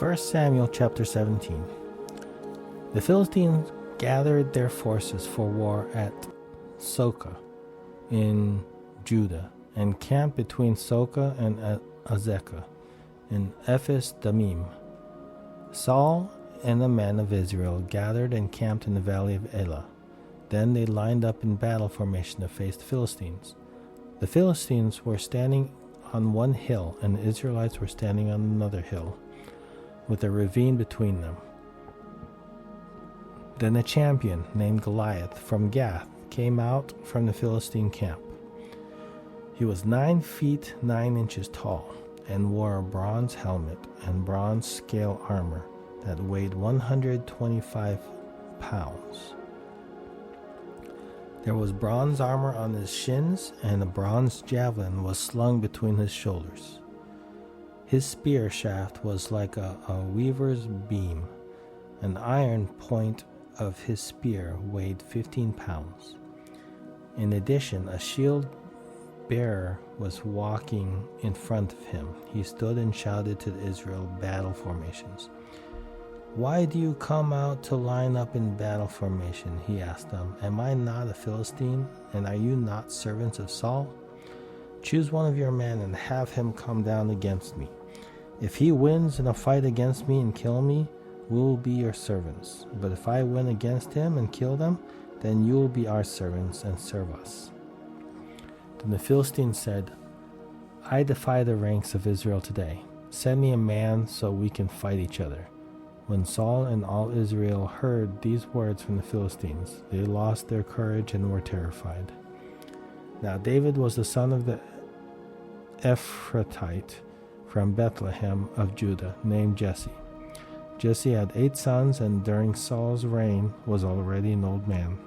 1 Samuel chapter 17. The Philistines gathered their forces for war at Soka in Judah, and camped between Soka and Azekah in Ephes Damim. Saul and the men of Israel gathered and camped in the valley of Elah. Then they lined up in battle formation to face the Philistines. The Philistines were standing on one hill, and the Israelites were standing on another hill, with a ravine between them. Then a champion named Goliath from Gath came out from the Philistine camp. He was 9 feet 9 inches tall, and wore a bronze helmet and bronze scale armor that weighed 125 pounds. There was bronze armor on his shins, and a bronze javelin was slung between his shoulders. His spear shaft was like a weaver's beam. An iron point of his spear weighed 15 pounds. In addition, a shield bearer was walking in front of him. He stood and shouted to the Israel battle formations. "Why do you come out to line up in battle formation?" he asked them. "Am I not a Philistine, and are you not servants of Saul? Choose one of your men and have him come down against me. If he wins in a fight against me and kill me, we will be your servants. But if I win against him and kill them, then you will be our servants and serve us." Then the Philistines said, "I defy the ranks of Israel today. Send me a man so we can fight each other." When Saul and all Israel heard these words from the Philistines, they lost their courage and were terrified. Now David was the son of the Ephrathite from Bethlehem of Judah, named Jesse. Jesse had 8 sons, and during Saul's reign was already an old man.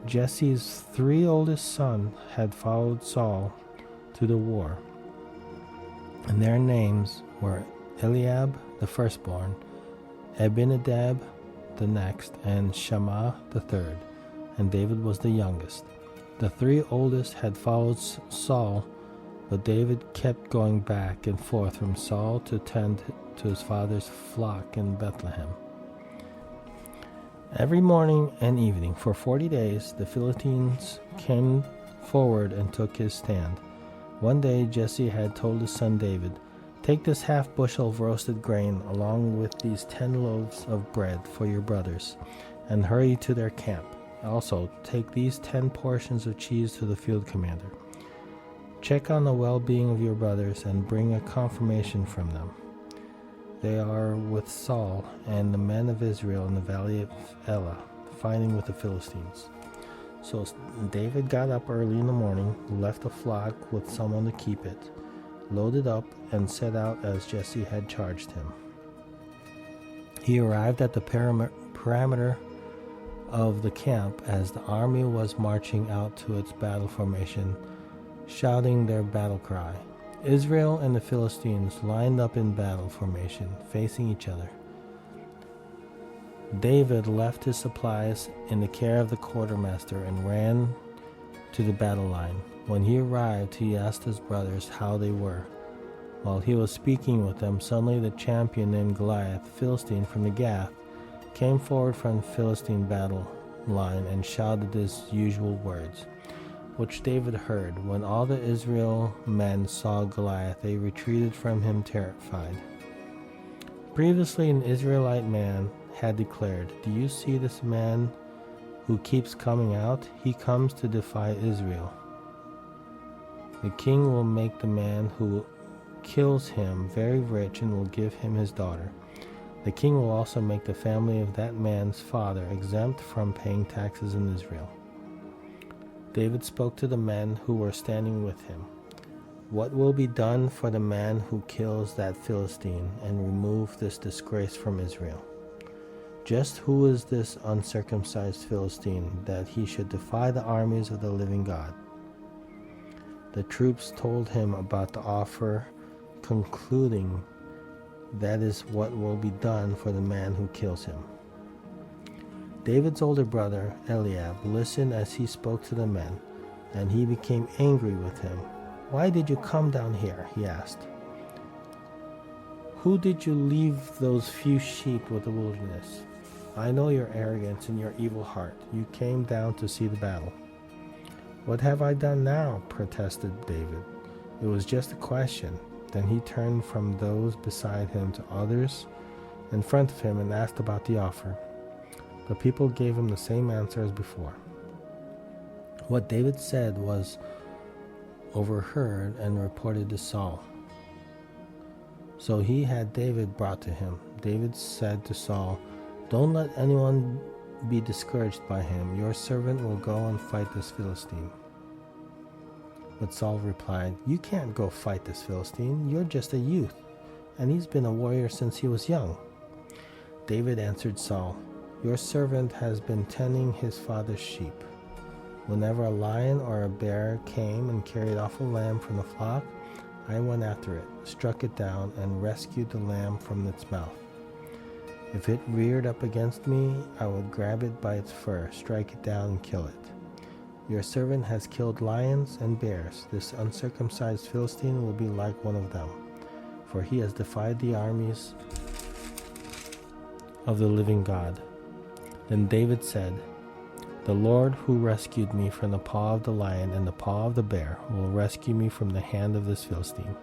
Jesse's 3 oldest sons had followed Saul to the war, and their names were Eliab the firstborn, Abinadab the next, and Shammah the third, and David was the youngest. The 3 oldest had followed Saul, but David kept going back and forth from Saul to tend to his father's flock in Bethlehem. Every morning and evening for 40 days the Philistines came forward and took his stand. One day Jesse had told his son David, "Take this half bushel of roasted grain along with these 10 loaves of bread for your brothers, and hurry to their camp. Also, take these 10 portions of cheese to the field commander. Check on the well-being of your brothers and bring a confirmation from them. They are with Saul and the men of Israel in the valley of Elah, fighting with the Philistines." So David got up early in the morning, left the flock with someone to keep it, loaded up, and set out as Jesse had charged him. He arrived at the perimeter of the camp as the army was marching out to its battle formation, shouting their battle cry. Israel and the Philistines lined up in battle formation, facing each other. David left his supplies in the care of the quartermaster and ran to the battle line. When he arrived, he asked his brothers how they were. While he was speaking with them, suddenly the champion named Goliath, Philistine from the Gath, came forward from the Philistine battle line and shouted his usual words, which David heard. When all the Israel men saw Goliath, they retreated from him terrified. Previously an Israelite man had declared, "Do you see this man who keeps coming out? He comes to defy Israel. The king will make the man who kills him very rich and will give him his daughter. The king will also make the family of that man's father exempt from paying taxes in Israel." David spoke to the men who were standing with him. "What will be done for the man who kills that Philistine and remove this disgrace from Israel? Just who is this uncircumcised Philistine that he should defy the armies of the living God?" The troops told him about the offer, concluding, "That is what will be done for the man who kills him." David's older brother, Eliab, listened as he spoke to the men, and he became angry with him. "Why did you come down here?" he asked. Who did you leave those few sheep with the wilderness? I know your arrogance and your evil heart. You came down to see the battle. What have I done now? Protested David. It was just a question. Then he turned from those beside him to others in front of him and asked about the offer. The people gave him the same answer as before. What David said was overheard and reported to Saul. So he had David brought to him. David said to Saul, "Don't let anyone be discouraged by him. Your servant will go and fight this Philistine." But Saul replied, "You can't go fight this Philistine. You're just a youth, and he's been a warrior since he was young." David answered Saul, "Your servant has been tending his father's sheep. Whenever a lion or a bear came and carried off a lamb from the flock, I went after it, struck it down, and rescued the lamb from its mouth. If it reared up against me, I would grab it by its fur, strike it down, and kill it. Your servant has killed lions and bears. This uncircumcised Philistine will be like one of them, for he has defied the armies of the living God." Then David said, "The Lord who rescued me from the paw of the lion and the paw of the bear will rescue me from the hand of this Philistine."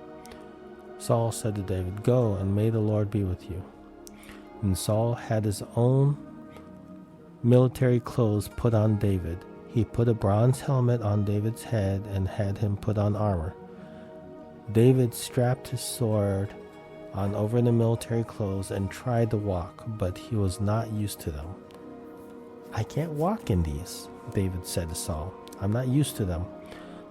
Saul said to David, "Go, and may the Lord be with you." And Saul had his own military clothes put on David. He put a bronze helmet on David's head and had him put on armor. David strapped his sword on over the military clothes and tried to walk, but he was not used to them. "I can't walk in these," David said to Saul. "I'm not used to them."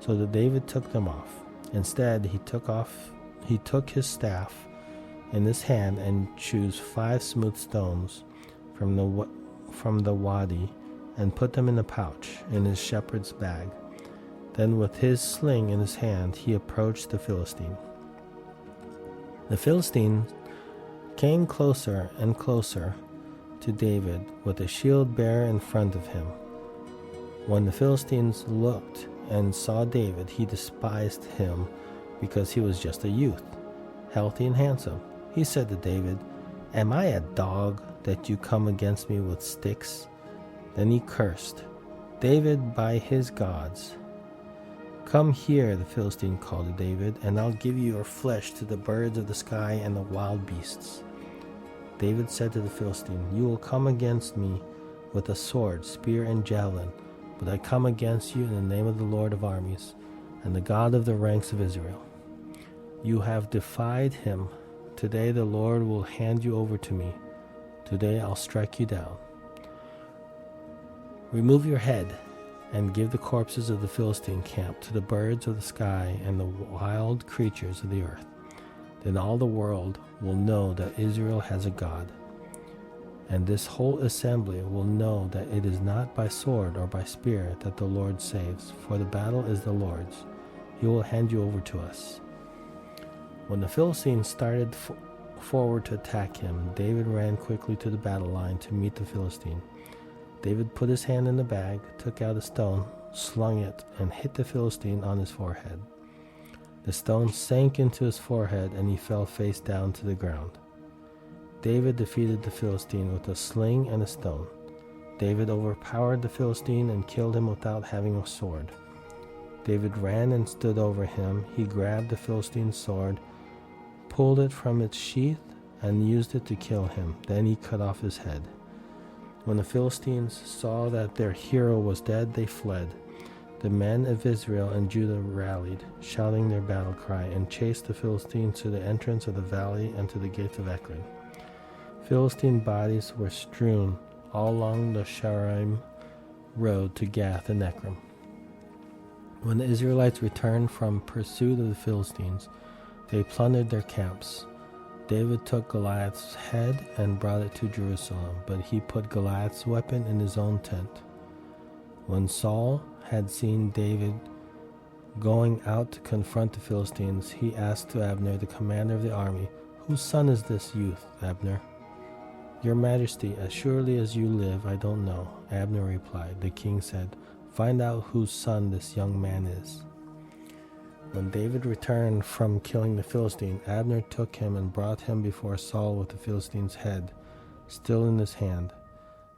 So that David took them off. Instead, he took his staff in his hand and chose 5 smooth stones from the wadi and put them in a pouch in his shepherd's bag. Then with his sling in his hand, he approached the Philistine. The Philistine came closer and closer to David with a shield bearer in front of him. When the Philistines looked and saw David, he despised him because he was just a youth, healthy and handsome. He said to David, "Am I a dog that you come against me with sticks?" Then he cursed David by his gods. "Come here," the Philistine called to David, "and I'll give you your flesh to the birds of the sky and the wild beasts." David said to the Philistine, "You will come against me with a sword, spear, and javelin, but I come against you in the name of the Lord of armies and the God of the ranks of Israel. You have defied him. Today the Lord will hand you over to me. Today I'll strike you down. Remove your head and give the corpses of the Philistine camp to the birds of the sky and the wild creatures of the earth. Then all the world will know that Israel has a God, and this whole assembly will know that it is not by sword or by spear that the Lord saves, for the battle is the Lord's. He will hand you over to us." When the Philistines started forward to attack him, David ran quickly to the battle line to meet the Philistine. David put his hand in the bag, took out a stone, slung it, and hit the Philistine on his forehead. The stone sank into his forehead, and he fell face down to the ground. David defeated the Philistine with a sling and a stone. David overpowered the Philistine and killed him without having a sword. David ran and stood over him. He grabbed the Philistine's sword, pulled it from its sheath, and used it to kill him. Then he cut off his head. When the Philistines saw that their hero was dead, they fled. The men of Israel and Judah rallied, shouting their battle cry, and chased the Philistines to the entrance of the valley and to the gates of Ekron. Philistine bodies were strewn all along the Shaaraim road to Gath and Ekron. When the Israelites returned from pursuit of the Philistines, they plundered their camps. David took Goliath's head and brought it to Jerusalem, but he put Goliath's weapon in his own tent. When Saul had seen David going out to confront the Philistines, he asked to Abner, the commander of the army, "Whose son is this youth, Abner?" "Your Majesty, as surely as you live, I don't know," Abner replied. The king said, "Find out whose son this young man is." When David returned from killing the Philistine, Abner took him and brought him before Saul with the Philistine's head still in his hand.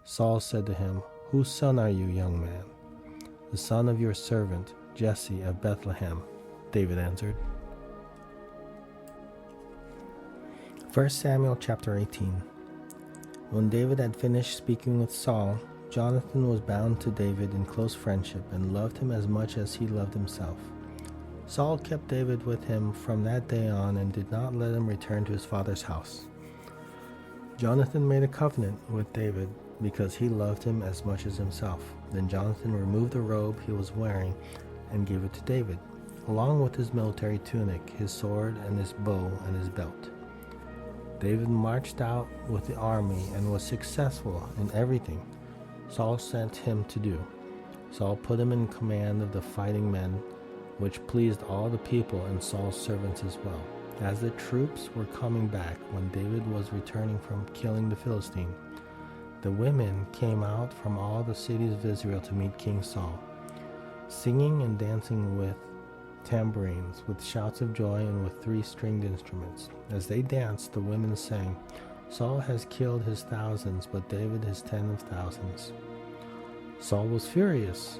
Saul said to him, "Whose son are you, young man?" "The son of your servant, Jesse of Bethlehem," David answered. 1 Samuel chapter 18. When David had finished speaking with Saul, Jonathan was bound to David in close friendship and loved him as much as he loved himself. Saul kept David with him from that day on and did not let him return to his father's house. Jonathan made a covenant with David because he loved him as much as himself. Then Jonathan removed the robe he was wearing and gave it to David, along with his military tunic, his sword, and his bow and his belt. David marched out with the army and was successful in everything Saul sent him to do. Saul put him in command of the fighting men, which pleased all the people and Saul's servants as well. As the troops were coming back when David was returning from killing the Philistine, the women came out from all the cities of Israel to meet King Saul, singing and dancing with tambourines, with shouts of joy, and with 3-stringed instruments. As they danced, the women sang, "Saul has killed his thousands, but David his 10 of thousands." Saul was furious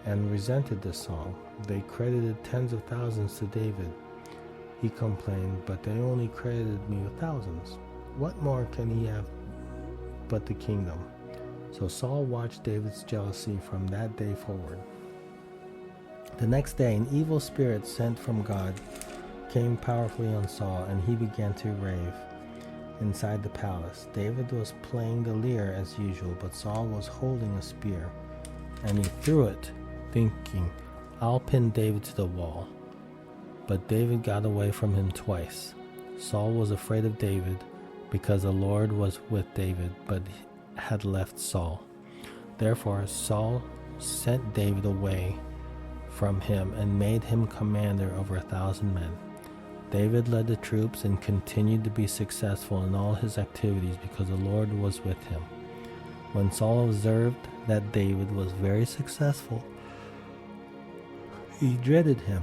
and resented this song. They credited tens of thousands to David. He complained, "But they only credited me with thousands. What more can he have but the kingdom?" So Saul watched David's jealousy from that day forward. The next day, an evil spirit sent from God came powerfully on Saul, and he began to rave inside the palace. David was playing the lyre as usual, but Saul was holding a spear, and he threw it, thinking, "I'll pin David to the wall." But David got away from him twice. Saul was afraid of David because the Lord was with David, but had left Saul. Therefore Saul sent David away from him and made him commander over 1,000 men. David led the troops and continued to be successful in all his activities because the Lord was with him. When Saul observed that David was very successful, he dreaded him.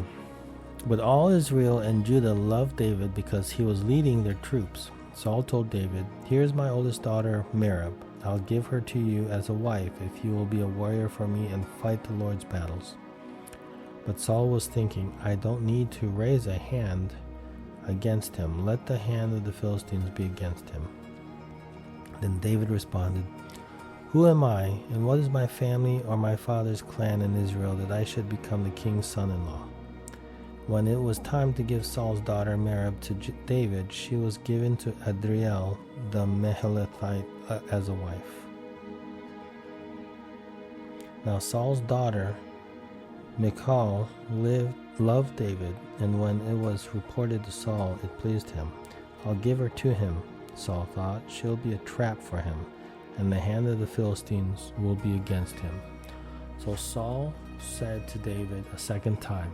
But all Israel and Judah loved David because he was leading their troops. Saul told David, "Here's my oldest daughter, Merab. I'll give her to you as a wife if you will be a warrior for me and fight the Lord's battles." But Saul was thinking, "I don't need to raise a hand against him. Let the hand of the Philistines be against him." Then David responded, "Who am I, and what is my family or my father's clan in Israel that I should become the king's son-in-law?" When it was time to give Saul's daughter Merab to David, she was given to Adriel the Mehelethite as a wife. Now Saul's daughter Michal loved David, and when it was reported to Saul, it pleased him. "I'll give her to him," Saul thought. "She'll be a trap for him, and the hand of the Philistines will be against him." So Saul said to David a second time,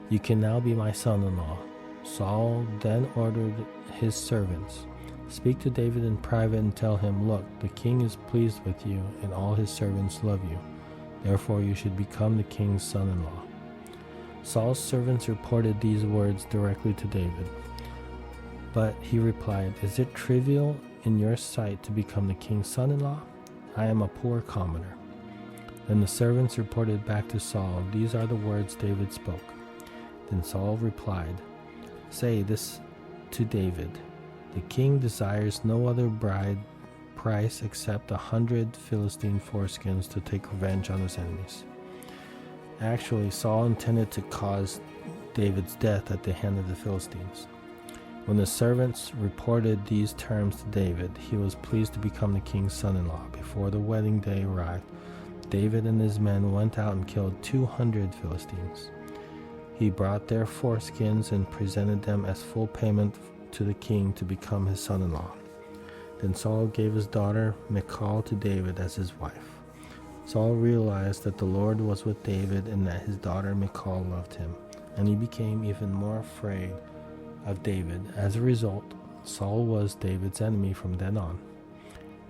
"You can now be my son-in-law." Saul then ordered his servants, "Speak to David in private and tell him, 'Look, the king is pleased with you, and all his servants love you. Therefore you should become the king's son-in-law.'" Saul's servants reported these words directly to David. But he replied, "Is it trivial in your sight to become the king's son-in-law? I am a poor commoner." Then the servants reported back to Saul, "These are the words David spoke." Then Saul replied, "Say this to David, 'The king desires no other bride price except 100 Philistine foreskins to take revenge on his enemies.'" Actually, Saul intended to cause David's death at the hand of the Philistines. When the servants reported these terms to David, he was pleased to become the king's son-in-law. Before the wedding day arrived, David and his men went out and killed 200 Philistines. He brought their foreskins and presented them as full payment to the king to become his son-in-law. Then Saul gave his daughter Michal to David as his wife. Saul realized that the Lord was with David and that his daughter Michal loved him, and he became even more afraid of David. As a result, Saul was David's enemy from then on.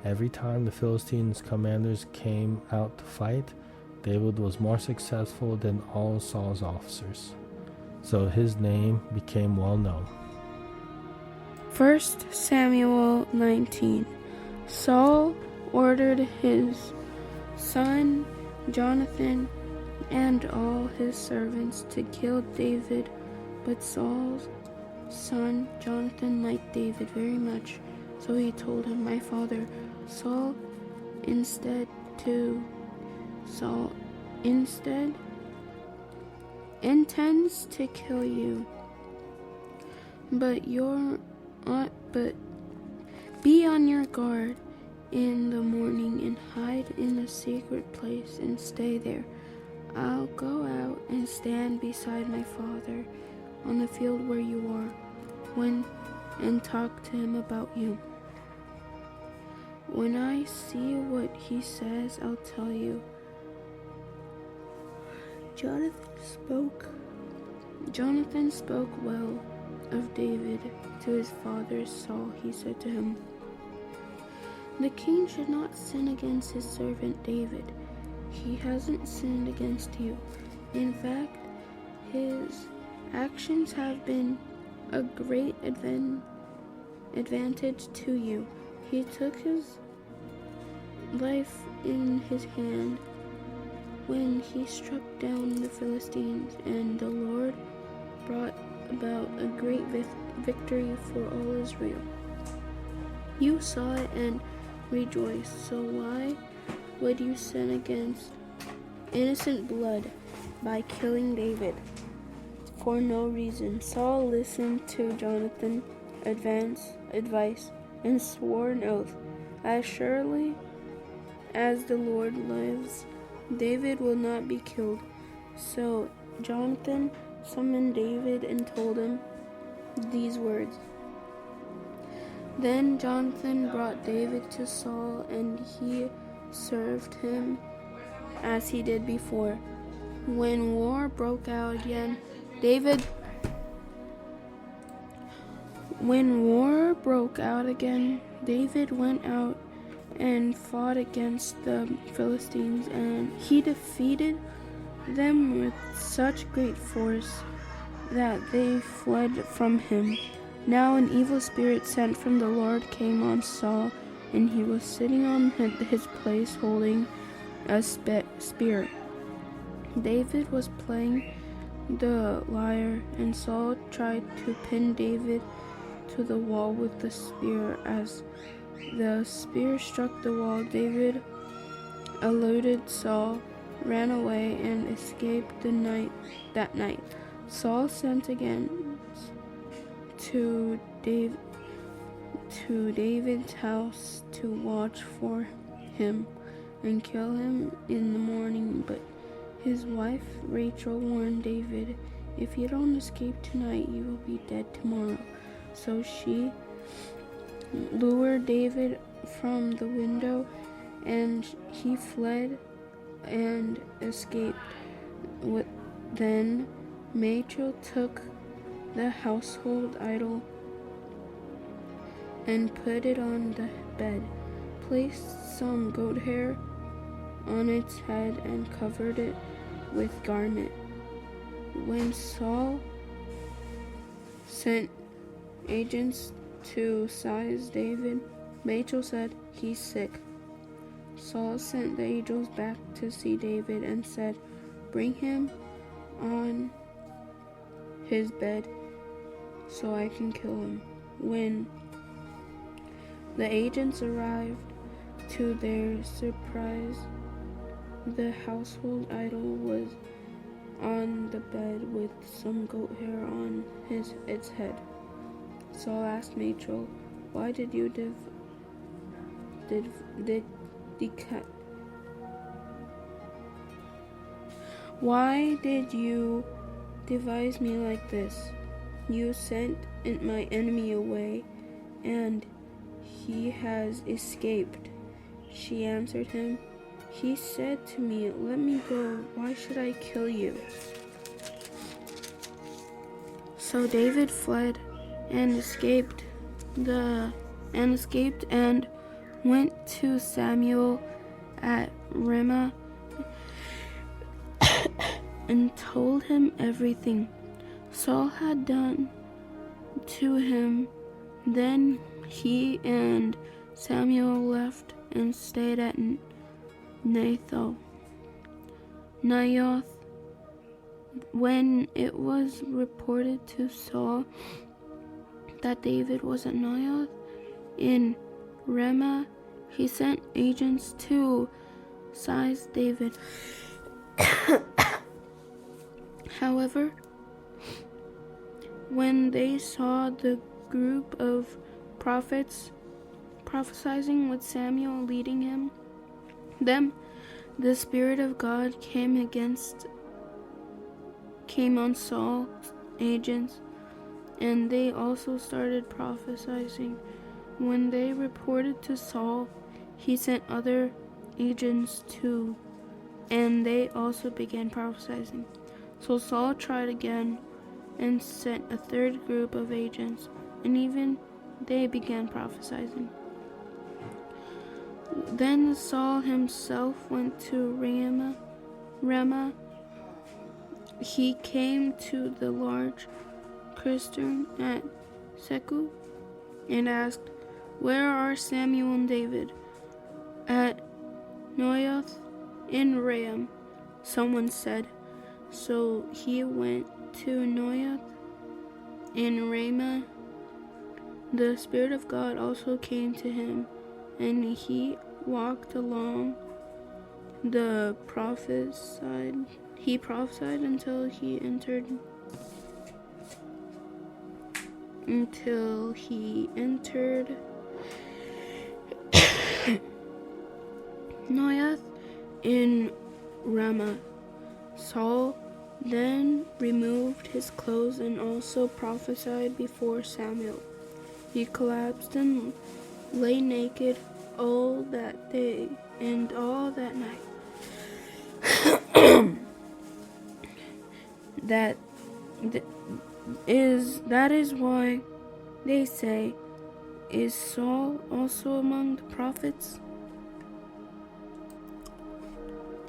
Every time the Philistines' commanders came out to fight, David was more successful than all Saul's officers. so his name became well known. 1 Samuel 19. Saul ordered his son Jonathan and all his servants to kill David, but Saul's son Jonathan liked David very much, so he told him, "My father Saul intends to kill you, but be on your guard in the morning and hide in a secret place and stay there. I'll go out and stand beside my father on the field where you are and talk to him about you. When I see what he says, I'll tell you." Jonathan spoke well of David to his father Saul. He said to him, "The king should not sin against his servant David. He hasn't sinned against you. In fact, his actions have been a great advantage to you. He took his life in his hand when he struck down the Philistines, and the Lord brought about a great victory for all Israel. You saw it and rejoiced, so why would you sin against innocent blood by killing David for no reason?" Saul listened to Jonathan's advice and swore an oath, "As surely as the Lord lives, David will not be killed." So Jonathan summoned David and told him these words. Then Jonathan brought David to Saul, and he served him as he did before. When war broke out again, David went out and fought against the Philistines, and he defeated them with such great force that they fled from him. Now an evil spirit sent from the Lord came on Saul, and he was sitting on his place holding a spear. David was playing the lyre, and Saul tried to pin David to the wall with the spear. As the spear struck the wall, David eluded Saul, ran away, and escaped that night. Saul sent again to David's house to watch for him and kill him in the morning, but his wife Rachel warned David, "If you don't escape tonight, you will be dead tomorrow." So she lured David from the window, and he fled and escaped. Then Rachel took the household idol and put it on the bed, placed some goat hair on its head, and covered it with garment. When Saul sent agents to seize David, Rachel said, "He's sick." Saul sent the angels back to see David and said, "Bring him on his bed so I can kill him." When the agents arrived, to their surprise, the household idol was on the bed with some goat hair on its head. Saul asked Rachel, "Why did you Why did you devise me like this? You sent my enemy away, and he has escaped." She answered him, "He said to me, 'Let me go. Why should I kill you?'" So David fled and escaped and went to Samuel at Ramah and told him everything. Saul had done to him. Then he and Samuel left and stayed at Naioth. When it was reported to Saul that David was at Naioth in Ramah, he sent agents to seize David. However, when they saw the group of prophets prophesying with Samuel leading them, the Spirit of God came on Saul's agents, and they also started prophesying. When they reported to Saul, he sent other agents too, and they also began prophesying. So Saul tried again and sent a third group of agents, and even they began prophesying. Then Saul himself went to Ramah. He came to the large cistern at Seku and asked, "Where are Samuel and David?" "At Naioth in Ramah," someone said. So he went to Naioth in Ramah. The Spirit of God also came to him, and he walked along the prophesied. He prophesied until he entered Naioth in Ramah. Saul then removed his clothes and also prophesied before Samuel. He collapsed and lay naked all that day and all that night. That is why they say, "Is Saul also among the prophets?"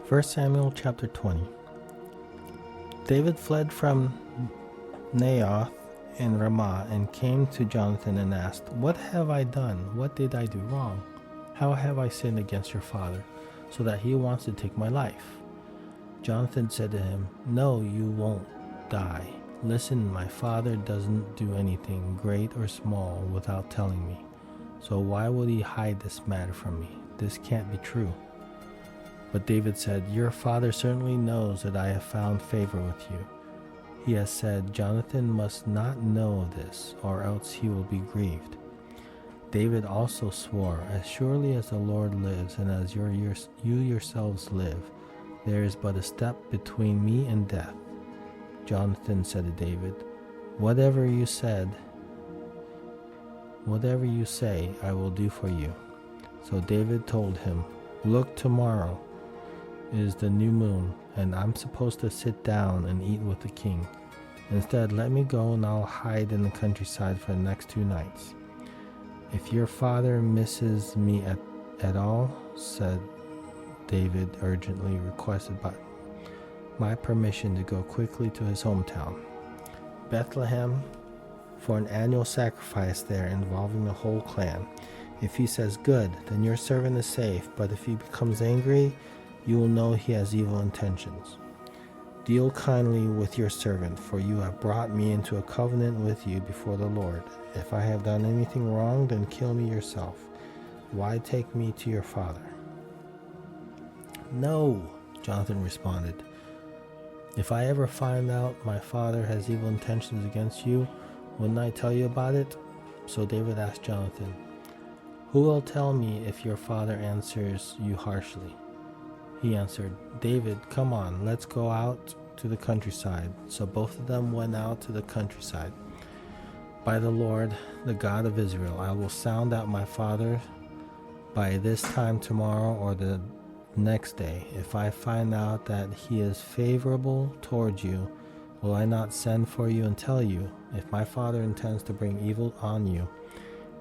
1 Samuel chapter 20. David fled from Naioth in Ramah and came to Jonathan and asked, "What have I done? What did I do wrong? How have I sinned against your father, so that he wants to take my life?" Jonathan said to him, "No, you won't die. Listen, my father doesn't do anything, great or small, without telling me. So why would he hide this matter from me? This can't be true." But David said, "Your father certainly knows that I have found favor with you. He has said, 'Jonathan must not know of this, or else he will be grieved.'" David also swore, "As surely as the Lord lives, and as you yourselves live, there is but a step between me and death." Jonathan said to David, Whatever you say, I will do for you." So David told him, "Look, tomorrow is the new moon, and I'm supposed to sit down and eat with the king. Instead, let me go and I'll hide in the countryside for the next 2 nights. If your father misses me at all," said David urgently, requested by my permission to go quickly to his hometown, Bethlehem, for an annual sacrifice there involving the whole clan. If he says, "Good," then your servant is safe, but if he becomes angry, you will know he has evil intentions. Deal kindly with your servant, for you have brought me into a covenant with you before the Lord. If I have done anything wrong, then kill me yourself. Why take me to your father?" "No," Jonathan responded. "If I ever find out my father has evil intentions against you, wouldn't I tell you about it?" So David asked Jonathan, "Who will tell me if your father answers you harshly?" He answered, "David, come on, let's go out to the countryside." So both of them went out to the countryside. "By the Lord, the God of Israel, I will sound out my father by this time tomorrow or the next day. If I find out that he is favorable towards you, will I not send for you and tell you? If my father intends to bring evil on you,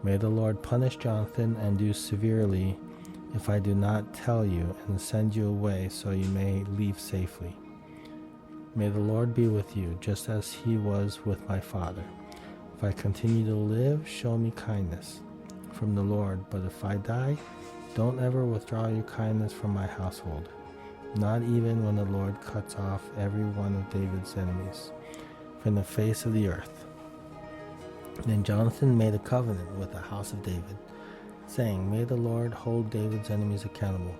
may the Lord punish Jonathan and do severely if I do not tell you and send you away so you may leave safely." May the Lord be with you, just as he was with my father. If I continue to live, show me kindness from the Lord. But if I die, don't ever withdraw your kindness from my household, not even when the Lord cuts off every one of David's enemies from the face of the earth." Then Jonathan made a covenant with the house of David, saying, "May the Lord hold David's enemies accountable."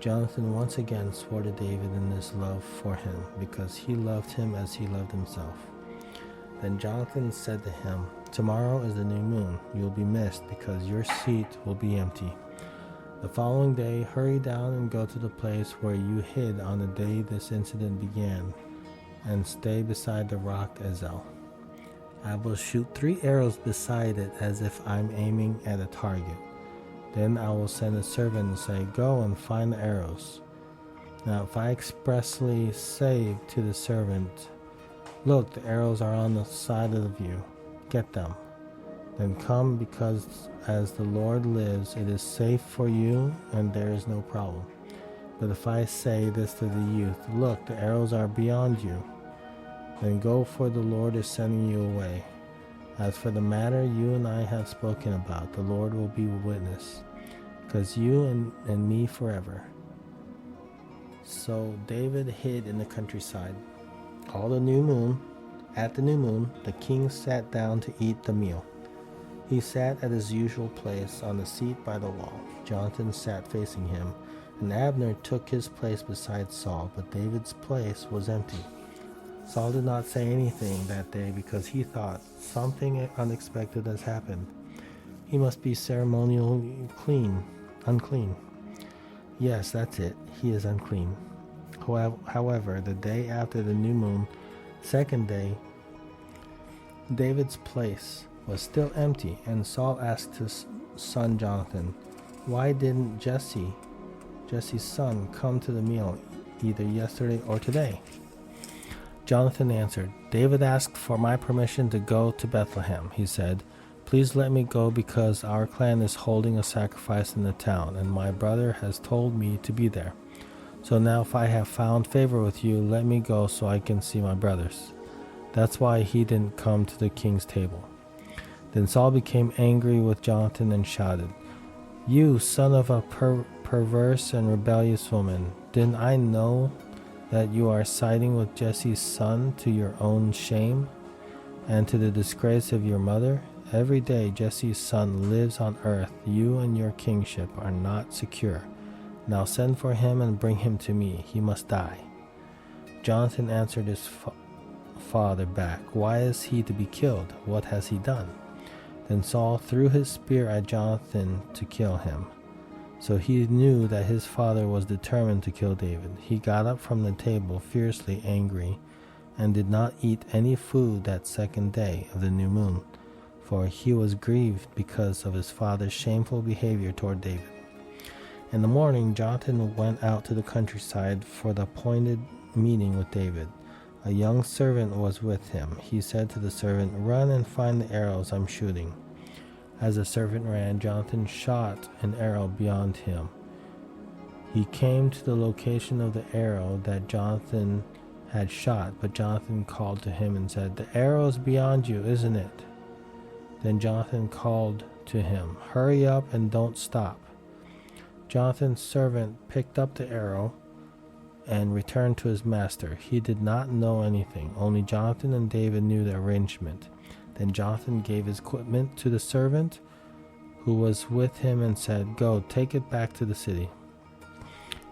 Jonathan once again swore to David in his love for him, because he loved him as he loved himself. Then Jonathan said to him, "Tomorrow is the new moon. You will be missed, because your seat will be empty. The following day, hurry down and go to the place where you hid on the day this incident began, and stay beside the rock Ezel. I will shoot 3 arrows beside it as if I'm aiming at a target. Then I will send a servant and say, 'Go and find the arrows.' Now if I expressly say to the servant, 'Look, the arrows are on the side of you, get them,' then come, because as the Lord lives, it is safe for you and there is no problem. But if I say this to the youth, 'Look, the arrows are beyond you,' then go, for the Lord is sending you away. As for the matter you and I have spoken about, the Lord will be a witness, because you and me forever." So David hid in the countryside. At the new moon, the king sat down to eat the meal. He sat at his usual place on the seat by the wall. Jonathan sat facing him, and Abner took his place beside Saul, but David's place was empty. Saul did not say anything that day because he thought, "Something unexpected has happened. He must be ceremonially unclean. Yes, that's it. He is unclean." However, the day after the new moon, second day, David's place was still empty, and Saul asked his son Jonathan, "Why didn't Jesse's son, come to the meal either yesterday or today?" Jonathan answered, "David asked for my permission to go to Bethlehem," he said. "Please let me go, because our clan is holding a sacrifice in the town, and my brother has told me to be there. So now if I have found favor with you, let me go so I can see my brothers." That's why he didn't come to the king's table. Then Saul became angry with Jonathan and shouted, "You son of a perverse and rebellious woman, didn't I know that you are siding with Jesse's son to your own shame and to the disgrace of your mother? Every day Jesse's son lives on earth. You and your kingship are not secure. Now send for him and bring him to me. He must die." Jonathan answered his father back, "Why is he to be killed? What has he done?" Then Saul threw his spear at Jonathan to kill him. So he knew that his father was determined to kill David. He got up from the table fiercely angry and did not eat any food that second day of the new moon, for he was grieved because of his father's shameful behavior toward David. In the morning, Jonathan went out to the countryside for the appointed meeting with David. A young servant was with him. He said to the servant, "Run and find the arrows I'm shooting." As the servant ran, Jonathan shot an arrow beyond him. He came to the location of the arrow that Jonathan had shot, but Jonathan called to him and said, "The arrow is beyond you, isn't it?" Then Jonathan called to him, "Hurry up and don't stop." Jonathan's servant picked up the arrow and returned to his master. He did not know anything, only Jonathan and David knew the arrangement. Then Jonathan gave his equipment to the servant who was with him and said, "Go, take it back to the city."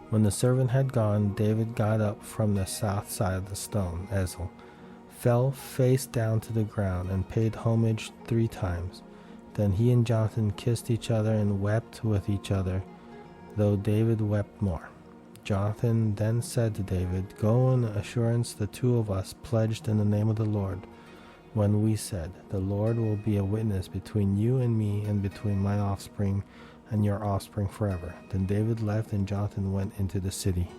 When the servant had gone, David got up from the south side of the stone, Ezel, fell face down to the ground, and paid homage 3 times. Then he and Jonathan kissed each other and wept with each other, though David wept more. Jonathan then said to David, "Go in assurance the 2 of us pledged in the name of the Lord, when we said, 'The Lord will be a witness between you and me and between my offspring and your offspring forever.'" Then David left and Jonathan went into the city.